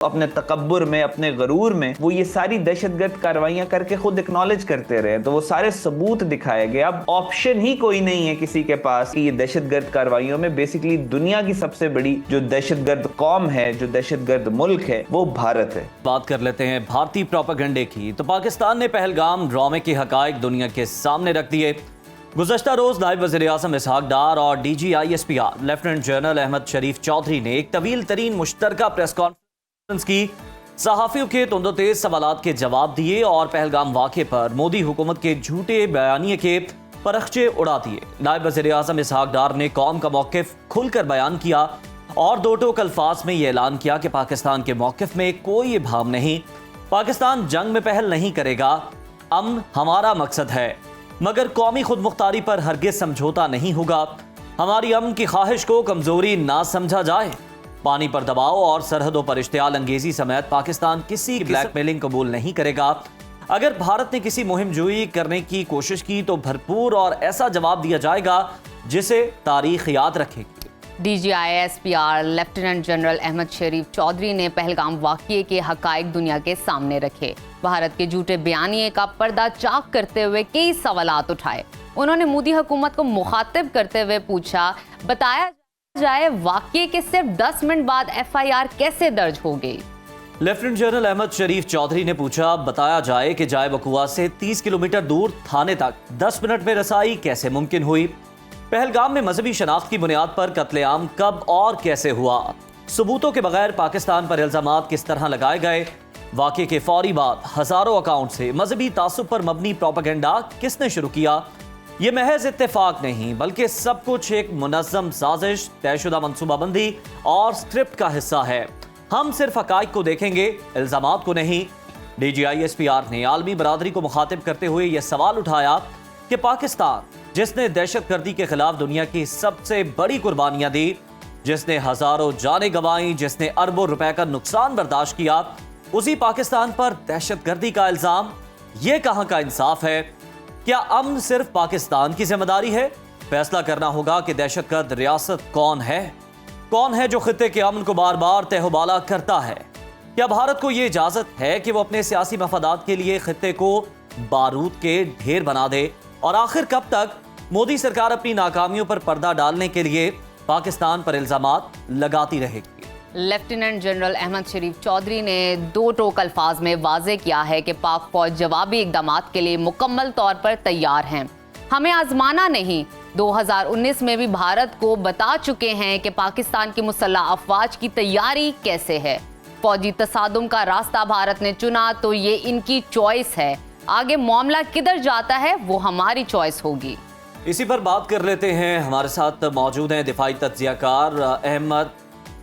अपने तकब्बुर में, अपने गरूर में वो ये सारी दहशतगर्द कार्रवाइयां करके खुद एक्नॉलेज करते रहे, तो वो सारे सबूत दिखाए गए। अब ऑप्शन ही कोई नहीं है किसी के पास कि ये दहशतगर्द कार्रवाइयों में बेसिकली दुनिया की सबसे बड़ी जो दहशतगर्द कौम है, जो दहशतगर्द मुल्क है, वो भारत है। बात कर लेते हैं भारतीय प्रोपेगेंडे की। तो पाकिस्तान ने पहलगाम ड्रामे के हकायक दुनिया के सामने रख दिए। गुज़श्ता रोज नायब वज़ीर-ए-आज़म इसहाक डार और DGISPR लेफ्टिनेंट जनरल अहमद शरीफ चौधरी ने एक तवील तरीन मुश्तरका प्रेस कॉन्फ्रेंस की सहाफ़ियों के तुंदो-तेज सवालात के जवाब दिए और पहलगाम वाक़े पर मोदी हुकूमत के झूठे बयानिए के परखचे उड़ा दिए। नायब वज़ीर-ए-आज़म इसहाक डार ने कौम का मौक़िफ़ खुलकर बयान किया और दो टोक अल्फाज में ये ऐलान किया कि पाकिस्तान के मौक़िफ़ में कोई इब्हाम नहीं, पाकिस्तान जंग में पहल नहीं करेगा, अमन हमारा मकसद है, मगर कौमी खुद मुख्तारी पर हरगिज़ समझौता नहीं होगा। हमारी अमन की ख्वाहिश को कमजोरी ना समझा जाए। पानी पर दबाव और सरहदों पर इश्तियाल अंगेजी समेत पाकिस्तान किसी ब्लैकमेलिंग कबूल नहीं करेगा। अगर भारत ने किसी मुहिम जोई करने की कोशिश की तो भरपूर और ऐसा जवाब दिया जाएगा जिसे तारीख याद रखेगी। DGISPR लेफ्टिनेंट जनरल अहमद शरीफ चौधरी ने पहलगाम वाक़ये के हकायक दुनिया के सामने रखे। भारत के झूठे बयानिए का पर्दा चाक करते हुए कई सवालात उठाए। उन्होंने मोदी हुकूमत को मुखातिब करते हुए पूछा, बताया जाए वाक़ये के सिर्फ 10 मिनट बाद FIR कैसे दर्ज हो गई। लेफ्टिनेंट जनरल अहमद शरीफ चौधरी ने पूछा, बताया जाए कि जाए वकुआ से 30 किलोमीटर दूर थाने तक 10 मिनट में रसाई कैसे मुमकिन हुई। पहलगाम में मजहबी शनाख्त की बुनियाद पर कत्लेआम कब और कैसे हुआ। सबूतों के बगैर पाकिस्तान पर इल्जामात किस तरह लगाए गए। वाक़ये के फौरी बाद हजारों अकाउंट से मजहबी तासुब पर मबनी प्रोपेगेंडा किसने शुरू किया। ये महज इत्तेफाक नहीं बल्कि सब कुछ एक मुनज़्ज़म साजिश, तयशुदा मनसूबाबंदी और स्क्रिप्ट का हिस्सा है। हम सिर्फ हकाइक को देखेंगे, इल्जामात को नहीं। DGISPR ने आलमी बरादरी को मुखातिब करते हुए यह सवाल उठाया कि पाकिस्तान जिसने दहशतगर्दी के खिलाफ दुनिया की सबसे बड़ी कुर्बानियां दी, जिसने हजारों जानें गंवाई, जिसने अरबों रुपए का नुकसान बर्दाश्त किया, उसी पाकिस्तान पर दहशतगर्दी का इल्जाम, ये कहां का इंसाफ है। क्या अमन सिर्फ पाकिस्तान की जिम्मेदारी है। फैसला करना होगा कि दहशतगर्द रियासत कौन है जो खित्ते के अमन को बार बार तहबाला करता है। क्या भारत को यह इजाजत है कि वो अपने सियासी मफादात के लिए खित्ते को बारूद के ढेर बना दे। और आखिर कब तक मोदी सरकार अपनी नाकामियों पर पर्दा डालने के लिए पाकिस्तान पर इल्जामात लगाती रहेगी। लेफ्टिनेंट जनरल अहमद शरीफ चौधरी ने दो टोक अल्फाज में वाजे किया है कि पाक फौज जवाबी इकदामात के लिए मुकम्मल तौर पर तैयार हैं। हमें आजमाना नहीं। 2019 में भी भारत को बता चुके हैं कि पाकिस्तान की मुसल्लह अफवाज की तैयारी कैसे है। फौजी तसादुम का रास्ता भारत ने चुना तो ये इनकी चॉइस है। आगे मामला किधर जाता है वो हमारी चॉइस होगी। इसी पर बात कर लेते हैं। हमारे साथ मौजूद हैं दिफाई तज्जियाकार अहमद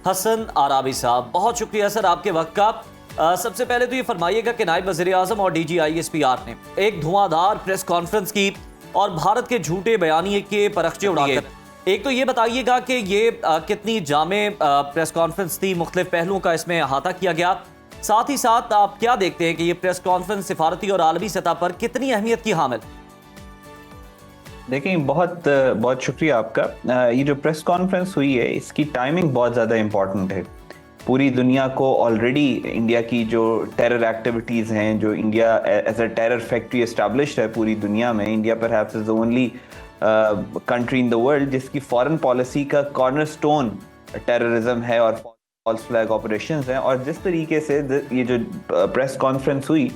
हसन आराबी साहब। बहुत शुक्रिया सर आपके वक्त का। सबसे पहले तो ये फरमाइएगा कि नायब वज़ीर-ए-आज़म और DGISPR ने एक धुआंधार प्रेस कॉन्फ्रेंस की और भारत के झूठे बयानिए के परखचे उड़ाए। एक तो ये बताइएगा कि ये कितनी जामे प्रेस कॉन्फ्रेंस थी, मुख्तलिफ पहलुओं का इसमें अहाता किया गया। साथ ही साथ आप क्या देखते हैं कि ये प्रेस कॉन्फ्रेंस सिफारती और आलमी सतह पर कितनी अहमियत की हामिल। देखिए, बहुत शुक्रिया आपका। ये जो प्रेस कॉन्फ्रेंस हुई है इसकी टाइमिंग बहुत ज़्यादा इम्पॉर्टेंट है। पूरी दुनिया को ऑलरेडी इंडिया की जो टेरर एक्टिविटीज़ हैं, जो India as a terror factory established है पूरी दुनिया में, India perhaps is the only country in the world जिसकी फॉरेन पॉलिसी का कॉर्नरस्टोन टेररिज्म है और फॉल्स फ्लैग ऑपरेशंस हैं। और जिस तरीके से ये जो प्रेस कॉन्फ्रेंस हुई,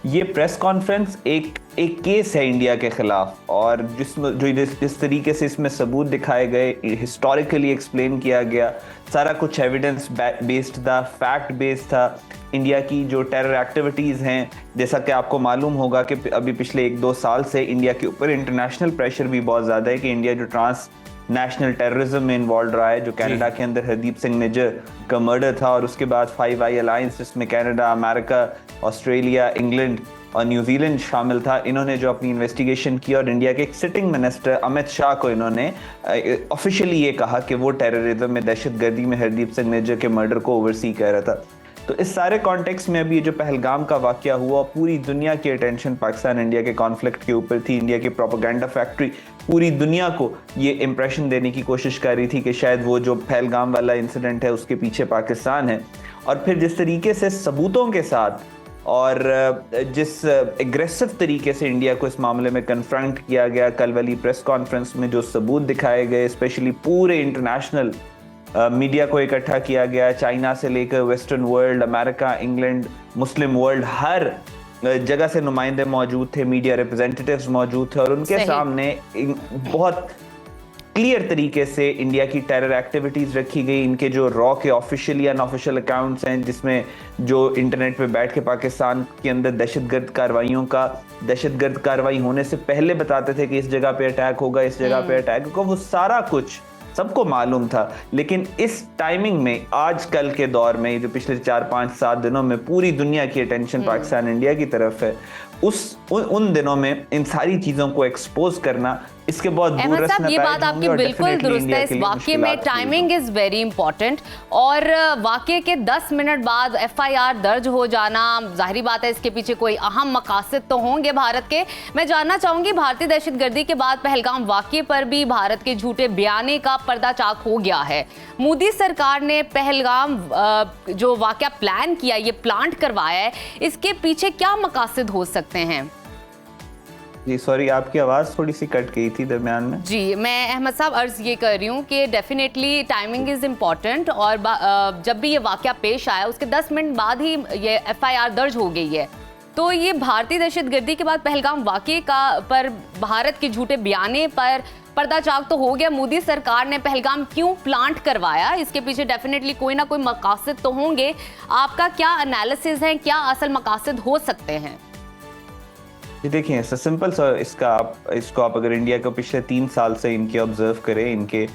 ये प्रेस कॉन्फ्रेंस एक केस है इंडिया के खिलाफ, और जिस तरीके से इसमें सबूत दिखाए गए, हिस्टोरिकली एक्सप्लेन किया गया, सारा कुछ एविडेंस बेस्ड था, फैक्ट बेस्ड था। इंडिया की जो टेरर एक्टिविटीज़ हैं, जैसा कि आपको मालूम होगा कि अभी पिछले 1-2 साल से इंडिया के ऊपर इंटरनेशनल प्रेशर भी बहुत ज़्यादा है कि इंडिया जो ट्रांस नेशनल टेररिज्म में इन्वॉल्व रहा है, जो कनाडा के अंदर हरदीप सिंह निज्जर का मर्डर था, और उसके बाद 5 आई अलायंस जिसमें कनाडा, अमेरिका, ऑस्ट्रेलिया, इंग्लैंड और न्यूजीलैंड शामिल था, इन्होंने जो अपनी इन्वेस्टिगेशन की और इंडिया के एक सिटिंग मिनिस्टर अमित शाह को इन्होंने ऑफिशियली ये कहा कि वो टेररिज्म में, दहशतगर्दी में हरदीप सिंह निज्जर के मर्डर को ओवरसी कर रहा था। तो इस सारे कॉन्टेक्स्ट में अभी जो पहलगाम का वाकया हुआ, पूरी दुनिया की अटेंशन पाकिस्तान इंडिया के कॉन्फ्लिक्ट के ऊपर थी। इंडिया की प्रोपेगेंडा फैक्ट्री पूरी दुनिया को ये इंप्रेशन देने की कोशिश कर रही थी कि शायद वो जो पहलगाम वाला इंसिडेंट है उसके पीछे पाकिस्तान है। और फिर जिस तरीके से सबूतों के साथ और जिस एग्रेसिव तरीके से इंडिया को इस मामले में कन्फ्रंट किया गया, कल वाली प्रेस कॉन्फ्रेंस में जो सबूत दिखाए गए, स्पेशली पूरे इंटरनेशनल मीडिया को इकट्ठा किया गया, चाइना से लेकर वेस्टर्न वर्ल्ड, अमेरिका, इंग्लैंड, मुस्लिम वर्ल्ड, हर जगह से नुमाइंदे मौजूद थे, मीडिया रिप्रेजेंटेटिव्स मौजूद थे और उनके सामने बहुत क्लियर तरीके से इंडिया की टेरर एक्टिविटीज रखी गई। इनके जो रॉ के ऑफिशियल या अनऑफिशियल अकाउंट्स हैं, जिसमें जो इंटरनेट पे बैठ के पाकिस्तान के अंदर दहशतगर्द कार्रवाई होने से पहले बताते थे कि इस जगह पे अटैक होगा, इस जगह पे अटैक होगा, वो सारा कुछ सबको मालूम था। लेकिन इस टाइमिंग में, आजकल के दौर में, जो पिछले 4-5-7 दिनों में पूरी दुनिया की अटेंशन पाकिस्तान इंडिया की तरफ है, उन दिनों में इन सारी चीजों को एक्सपोज करना, इसके बहुत अहमद साहब, ये बात आपकी बिल्कुल दुरुस्त है। इस वाकये में टाइमिंग इज वेरी इंपॉर्टेंट और वाकये के 10 मिनट बाद FIR दर्ज हो जाना, जाहिर बात है इसके पीछे कोई अहम मकासद तो होंगे भारत के। मैं जानना चाहूंगी, भारतीय दहशतगर्दी के बाद पहलगाम वाकये पर भी भारत के झूठे बयाने का पर्दाचाक हो गया है। मोदी सरकार ने पहलगाम जो वाकया प्लान किया, ये प्लांट करवाया है, इसके पीछे क्या मकासद हो सकते हैं? जी सॉरी, आपकी आवाज़ थोड़ी सी कट गई थी दरमियान में। जी, मैं अहमद साहब अर्ज ये कर रही हूँ कि डेफिनेटली टाइमिंग इज़ इम्पॉर्टेंट और जब भी ये वाकया पेश आया उसके 10 मिनट बाद ही ये FIR दर्ज हो गई है। तो ये भारतीय दहशतगर्दी के बाद पहलगाम वाकये पर भारत के झूठे बयाने पर पर्दाचाक तो हो गया। मोदी सरकार ने पहलगाम क्यों प्लांट करवाया, इसके पीछे डेफिनेटली कोई ना कोई मकासद तो होंगे। आपका क्या एनालिसिस है, क्या असल मकासद हो सकते हैं? देखिए, सिंपल सा इसको आप अगर इंडिया को पिछले 3 साल से इनके ऑब्जर्व करें, इनके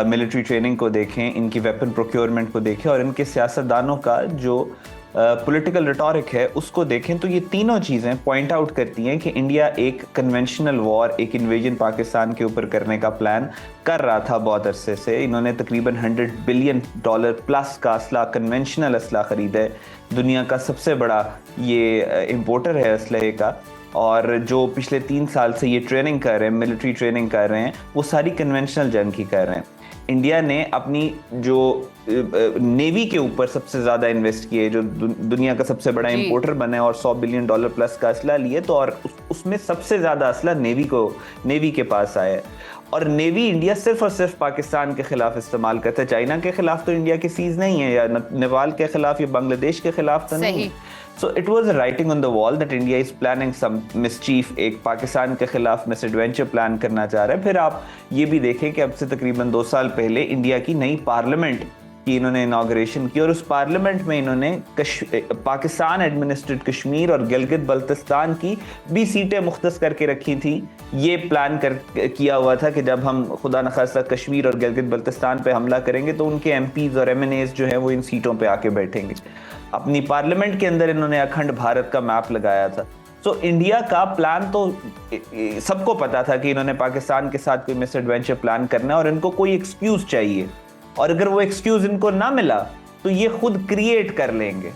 मिलिट्री ट्रेनिंग को देखें, इनकी वेपन प्रोक्योरमेंट को देखें और इनके सियासतदानों का जो पॉलिटिकल रिटोरिक है उसको देखें, तो ये तीनों चीज़ें पॉइंट आउट करती हैं कि इंडिया एक कन्वेंशनल वॉर, एक इन्वेजन पाकिस्तान के ऊपर करने का प्लान कर रहा था बहुत अरसे से। इन्होंने तकरीबन $100 बिलियन प्लस का असला, कन्वेंशनल असला खरीदा है। दुनिया का सबसे बड़ा ये इम्पोर्टर है असलहे का, और जो पिछले 3 साल से ये ट्रेनिंग कर रहे हैं, मिलिट्री ट्रेनिंग कर रहे हैं, वो सारी कन्वेंशनल जंग की कर रहे हैं। इंडिया ने अपनी जो नेवी के ऊपर सबसे ज़्यादा इन्वेस्ट किए, जो दुनिया का सबसे बड़ा इंपोर्टर बने और $100 बिलियन प्लस का असला लिए, तो और उसमें सबसे ज़्यादा असला नेवी के पास आया है। और नेवी इंडिया सिर्फ और सिर्फ पाकिस्तान के खिलाफ इस्तेमाल करता है। चाइना के खिलाफ तो इंडिया की सीज नहीं है, या नेपाल के खिलाफ या बांग्लादेश के खिलाफ तो नहीं। So it was a writing on the wall that India is planning some mischief, एक पाकिस्तान के खिलाफ मिसएडवेंचर प्लान करना चाह रहा है। फिर आप ये भी देखें कि अब से तकरीबन 2 साल पहले इंडिया की नई पार्लियामेंट की इन्होंने इनॉग्रेशन की और उस पार्लियामेंट में इन्होंने पाकिस्तान एडमिनिस्ट्रेटेड कश्मीर और गिलगित बल्तिस्तान की भी सीटें मुख्तस करके रखी थी। ये प्लान किया हुआ था कि जब हम खुदा न खास्ता कश्मीर और गिलगित बल्तिस्तान पे हमला करेंगे तो उनके MPs और MNAs जो है वो इन सीटों पे आके बैठेंगे। अपनी पार्लियामेंट के अंदर इन्होंने अखंड भारत का मैप लगाया था। तो इंडिया का प्लान तो सबको पता था कि इन्होंने पाकिस्तान के साथ कोई मिसएडवेंचर प्लान करना है और इनको कोई एक्सक्यूज चाहिए, और अगर वो एक्सक्यूज इनको ना मिला तो ये खुद क्रिएट कर लेंगे।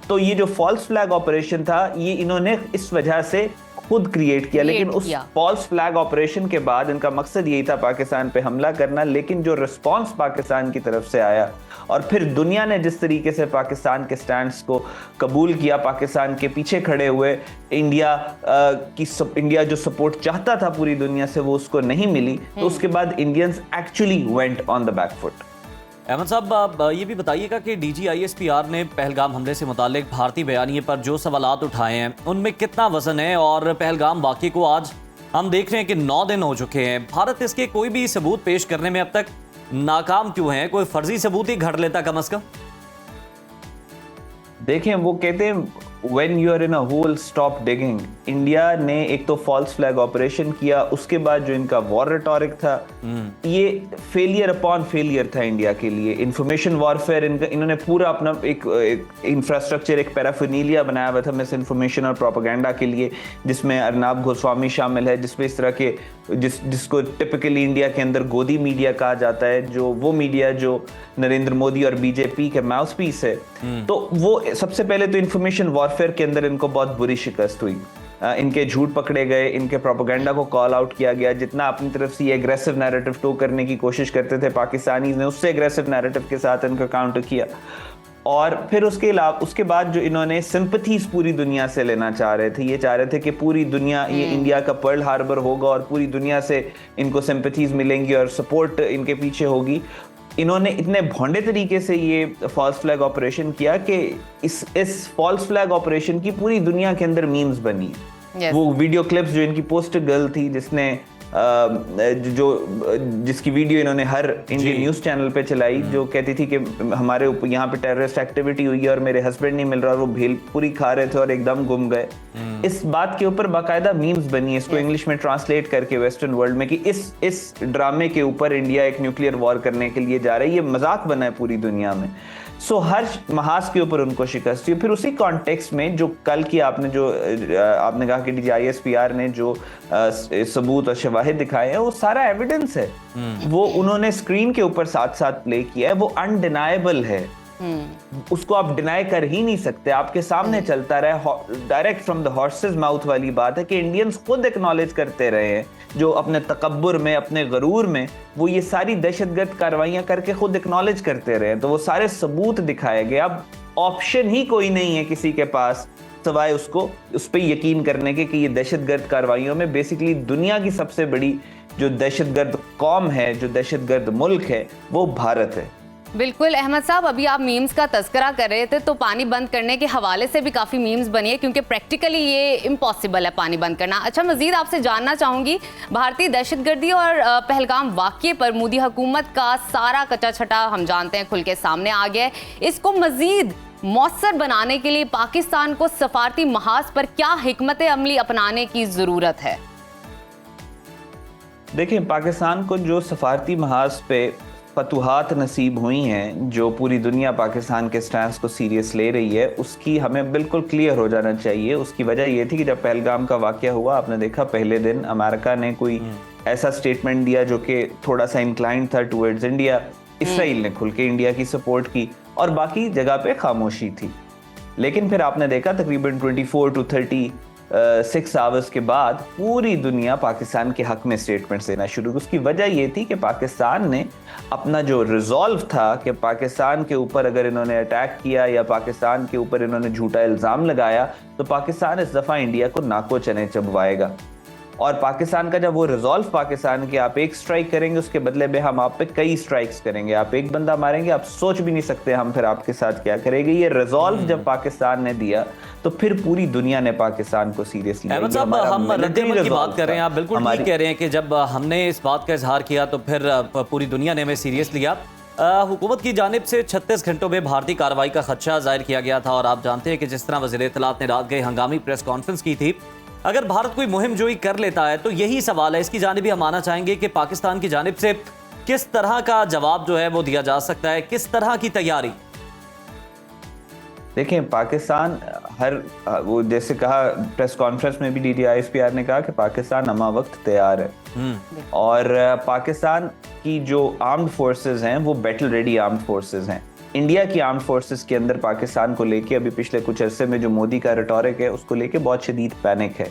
तो ये जो फॉल्स फ्लैग ऑपरेशन था, ये इन्होंने इस वजह से खुद क्रिएट किया। लेकिन उस फॉल्स फ्लैग ऑपरेशन के बाद इनका मकसद यही था पाकिस्तान पे हमला करना, लेकिन जो रिस्पांस पाकिस्तान की तरफ से आया और फिर दुनिया ने जिस तरीके से पाकिस्तान के स्टैंड्स को कबूल किया, पाकिस्तान के पीछे खड़े हुए, इंडिया जो सपोर्ट चाहता था पूरी दुनिया से वो उसको नहीं मिली, तो उसके बाद Indians actually went on the back foot. Ahmed साहब, आप ये भी बताइएगा कि DG ISPR ने पहलगाम हमले से मुतालिक भारतीय बयानिए पर जो सवालात उठाए हैं उनमें कितना वजन है, और पहलगाम वाक़ये को आज हम देख रहे हैं कि 9 दिन हो चुके हैं, भारत इसके कोई भी सबूत पेश करने में अब तक नाकाम क्यों है? कोई फर्जी सबूत ही घड़ लेता कम अज कम। देखें, वो कहते हैं when you are in a hole stop digging। India ने एक तो फॉल्स फ्लैग ऑपरेशन किया, उसके बाद जो इनका वॉर रिटोरिक था, ये फेलियर अपॉन फेलियर था इंडिया के लिए। इंफॉर्मेशन वॉरफेयर, इन्होंने पूरा अपना एक इंफ्रास्ट्रक्चर, एक पैराफिनीलिया बनाया हुआ था मिस इन्फॉर्मेशन और प्रोपेगेंडा के लिए, जिसमें अर्नाब गोस्वामी शामिल है, जिसमें इस तरह के जिसको टिपिकली इंडिया के अंदर गोदी मीडिया कहा जाता है, जो वो मीडिया जो नरेंद्र मोदी और बीजेपी के माउथपीस है। तो वो सबसे पहले तो इंफॉर्मेशन वॉरफेयर के अंदर इनको बहुत बुरी शिकस्त हुई। इनके झूठ पकड़े गए, इनके प्रोपेगेंडा को कॉल आउट किया गया। जितना अपनी तरफ से ये एग्रेसिव नैरेटिव टो करने की कोशिश करते थे पाकिस्तानी ने, उससे एग्रेसिव नैरेटिव के साथ इनका काउंटर किया। और फिर उसके अलावा उसके बाद जो इन्होंने सिंपथीज पूरी दुनिया से लेना चाह रहे थे, ये चाह रहे थे कि पूरी दुनिया ये इंडिया का पर्ल हार्बर होगा और पूरी दुनिया से इनको सिंपथीज मिलेंगी और सपोर्ट इनके पीछे होगी। इन्होंने इतने भोंडे तरीके से ये फॉल्स फ्लैग ऑपरेशन किया कि इस फॉल्स फ्लैग ऑपरेशन की पूरी दुनिया के अंदर मीम्स बनी। वो वीडियो क्लिप्स जो इनकी पोस्टर गर्ल थी जिसने जिसकी वीडियो इन्होंने हर इंडियन न्यूज चैनल पे चलाई, जो कहती थी कि हमारे ऊपर यहाँ पे टेररिस्ट एक्टिविटी हुई है और मेरे हस्बैंड नहीं मिल रहा और वो भेल पूरी खा रहे थे और एकदम गुम गए। इस बात के ऊपर बाकायदा मीम्स बनी है, इसको इंग्लिश में ट्रांसलेट करके वेस्टर्न वर्ल्ड में कि इस ड्रामे के ऊपर इंडिया एक न्यूक्लियर वॉर करने के लिए जा रही है, ये मजाक बना है पूरी दुनिया में। सो हर महाज के ऊपर उनको शिकस्त हुई। फिर उसी कॉन्टेक्स्ट में जो कल की आपने कहा कि DGISPR ने जो सबूत और शवाहिद दिखाए हैं वो सारा एविडेंस है, वो उन्होंने स्क्रीन के ऊपर साथ साथ प्ले किया है, वो अनडिनाएबल है, उसको आप डिनाई कर ही नहीं सकते, आपके सामने चलता रहे। Direct from the horses mouth वाली बात है कि इंडियंस खुद एक्नॉलेज करते रहे हैं, जो अपने तकब्बुर में अपने गरूर में वो ये सारी दहशतगर्द कार्रवाइयां करके खुद एक्नॉलेज करते रहे, तो वो सारे सबूत दिखाए गए। अब ऑप्शन ही कोई नहीं है किसी के पास सवाए उसको उस पर यकीन करने के कि ये दहशतगर्द कार्रवाइयों में बेसिकली दुनिया की सबसे बड़ी जो दहशतगर्द कौम है, जो दहशतगर्द मुल्क है, वो भारत है। बिल्कुल अहमद साहब, अभी आप मीम्स का तस्करा कर रहे थे तो पानी बंद करने के हवाले से भी काफ़ी मीम्स बनी है, क्योंकि प्रैक्टिकली ये इम्पॉसिबल है पानी बंद करना। अच्छा, मजीद आपसे जानना चाहूँगी, भारतीय दहशतगर्दी और पहलगाम वाक़ये पर मोदी हुकूमत का सारा कच्चा छटा हम जानते हैं खुल के सामने आ गया है। इसको मजीद मौसर बनाने के लिए पाकिस्तान को सफारती महाज पर क्या हिकमत अमली अपनाने की ज़रूरत है? देखिए, पाकिस्तान को जो सफारती महाज पे फतूहात नसीब हुई हैं, जो पूरी दुनिया पाकिस्तान के स्टैंड को सीरियस ले रही है, उसकी हमें बिल्कुल क्लियर हो जाना चाहिए। उसकी वजह ये थी कि जब पहलगाम का वाक़या हुआ, आपने देखा पहले दिन अमेरिका ने कोई ऐसा स्टेटमेंट दिया जो कि थोड़ा सा इंक्लाइंड था टुवर्ड्स इंडिया। इसराइल ने खुल के इंडिया की सपोर्ट की और बाकी जगह पे खामोशी थी। लेकिन फिर आपने देखा तकरीबन 24 to 36 आवर्स के बाद पूरी दुनिया पाकिस्तान के हक में स्टेटमेंट्स देना शुरू की। उसकी वजह ये थी कि पाकिस्तान ने अपना जो रिजॉल्व था कि पाकिस्तान के ऊपर अगर इन्होंने अटैक किया या पाकिस्तान के ऊपर इन्होंने झूठा इल्ज़ाम लगाया तो पाकिस्तान इस दफ़ा इंडिया को नाको चने चबवाएगा। और पाकिस्तान का जब वो रिजॉल्व पाकिस्तान के, आप एक स्ट्राइक करेंगे उसके बदले में हम आप पे कई स्ट्राइक्स करेंगे, आप एक बंदा मारेंगे, आप सोच भी नहीं सकते हम फिर आपके साथ क्या करेंगे। ये रिजॉल्व जब पाकिस्तान ने दिया तो फिर पूरी दुनिया ने पाकिस्तान को सीरियसली अहमद साहब, हम रद्द-ए-अमल की बात कर रहे हैं, आप बिल्कुल ठीक कह रहे हैं कि जब हमने इस बात का इजहार किया तो फिर पूरी दुनिया ने हमें सीरियस लिया। हुकूमत की जानिब से 36 घंटों में भारतीय कार्रवाई का खदशा जाहिर किया गया था और आप जानते हैं कि जिस तरह वज़ीर इत्तलात ने रात गए हंगामी प्रेस कॉन्फ्रेंस की थी, अगर भारत कोई मुहिम जोई कर लेता है तो यही सवाल है, इसकी जानिब भी हम आना चाहेंगे कि पाकिस्तान की जानिब से किस तरह का जवाब जो है वो दिया जा सकता है, किस तरह की तैयारी? देखें, पाकिस्तान वो जैसे कहा प्रेस कॉन्फ्रेंस में भी DGISPR ने कहा कि पाकिस्तान अमा वक्त तैयार है और पाकिस्तान की जो आर्म्ड फोर्सेस हैं वो बैटल रेडी आर्म्ड फोर्सेस हैं। इंडिया की आर्म्ड फोर्सेस के अंदर पाकिस्तान को लेके अभी पिछले कुछ अरसे में जो मोदी का रिटोरिक है उसको लेके बहुत शदीद पैनिक है।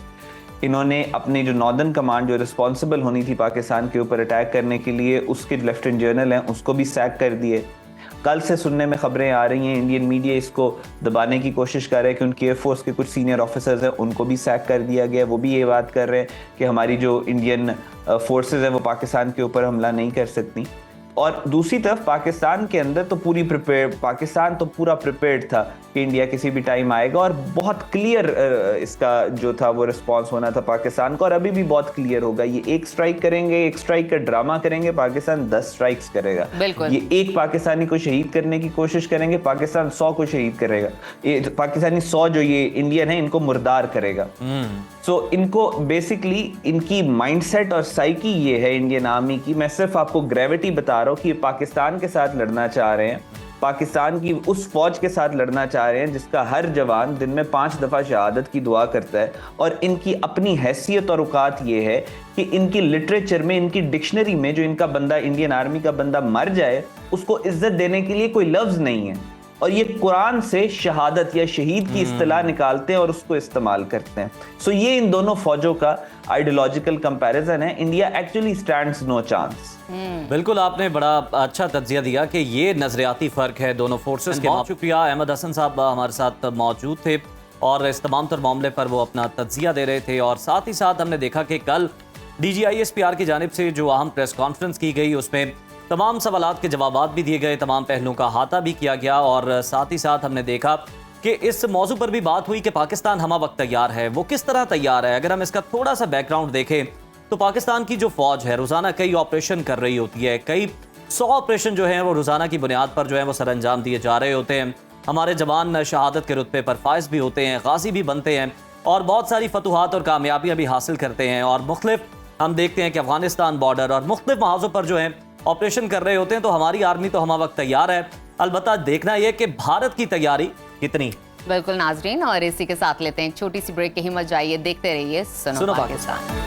इन्होंने अपनी जो नॉर्दर्न कमांड जो रिस्पॉन्सिबल होनी थी पाकिस्तान के ऊपर अटैक करने के लिए, उसके लेफ्टिनेंट जनरल हैं उसको भी सैक कर दिए। कल से सुनने में खबरें आ रही हैं इंडियन मीडिया इसको दबाने की कोशिश कर रहे हैं कि उनकी एयरफोर्स के कुछ सीनियर ऑफिसर्स हैं उनको भी सैक कर दिया गया। वो भी ये बात कर रहे हैं कि हमारी जो इंडियन फोर्सेस हैं वो पाकिस्तान के ऊपर हमला नहीं कर सकती। और दूसरी तरफ पाकिस्तान के अंदर तो पाकिस्तान तो पूरा प्रिपेयर्ड था कि इंडिया किसी भी टाइम आएगा और बहुत क्लियर इसका जो था वो रिस्पांस होना था पाकिस्तान को, और अभी भी बहुत क्लियर होगा। ये एक स्ट्राइक करेंगे, एक स्ट्राइक का ड्रामा करेंगे, पाकिस्तान 10 स्ट्राइक्स करेगा। ये एक पाकिस्तानी को शहीद करने की कोशिश करेंगे, पाकिस्तान 100 को शहीद करेगा। ये पाकिस्तानी 100 जो ये इंडियन है इनको मुर्दार करेगा। सो इनको बेसिकली इनकी माइंडसेट और साइकी ये है इंडियन आर्मी की। मैं सिर्फ आपको ग्रेविटी बता रहा हूँ कि ये पाकिस्तान के साथ लड़ना चाह रहे हैं, पाकिस्तान की उस फौज के साथ लड़ना चाह रहे हैं जिसका हर जवान दिन में 5 दफ़ा शहादत की दुआ करता है। और इनकी अपनी हैसियत और औकात ये है कि इनकी लिटरेचर में, इनकी डिक्शनरी में जो इनका बंदा, इंडियन आर्मी का बंदा मर जाए उसको इज्जत देने के लिए कोई लफ्ज़ नहीं है। और ये कुरान से शहादत या शहीद की इस्तिलाह निकालते हैं और उसको इस्तेमाल करते हैं। सो ये इन दोनों फौजों का आइडियोलॉजिकल कंपैरिजन है। India actually stands no chance. बिल्कुल, आपने बड़ा अच्छा तज्जिया दिया कि ये नजरियाती फर्क है दोनों फोर्सेस के। बहुत शुक्रिया, अहमद हसन साहब हमारे साथ मौजूद थे और इस तमाम तर मामले पर वो अपना तज्जिया दे रहे थे। और साथ ही साथ हमने देखा कि कल DGISPR की जानिब से जो अहम प्रेस कॉन्फ्रेंस की गई उसमें तमाम सवालात के जवाबात भी दिए गए, तमाम पहलुओं का अहाता भी किया गया। और साथ ही साथ हमने देखा कि इस मौजू पर भी बात हुई कि पाकिस्तान हमा वक्त तैयार है। वो किस तरह तैयार है? अगर हम इसका थोड़ा सा बैकग्राउंड देखें तो पाकिस्तान की जो फौज है रोजाना कई ऑपरेशन कर रही होती है, कई 100 ऑपरेशन जो है वो रोजाना की बुनियाद पर जो है वो सर अंजाम दिए जा रहे होते हैं। हमारे जवान शहादत के रुतबे पर फाइज भी होते हैं, गाजी भी बनते हैं और बहुत सारी फतुहात और कामयाबियां भी हासिल करते हैं। और मुख्तलिफ हम देखते हैं कि अफगानिस्तान बॉर्डर और मुख्तलिफ महाजों पर जो है ऑपरेशन कर रहे होते हैं। तो हमारी आर्मी तो हमा वक्त तैयार है, अलबत्ता देखना यह कि भारत की तैयारी कितनी। बिल्कुल नाजरीन, और इसी के साथ लेते हैं एक छोटी सी ब्रेक। कहीं मत जाइए, देखते रहिए सुनो पाकिस्तान।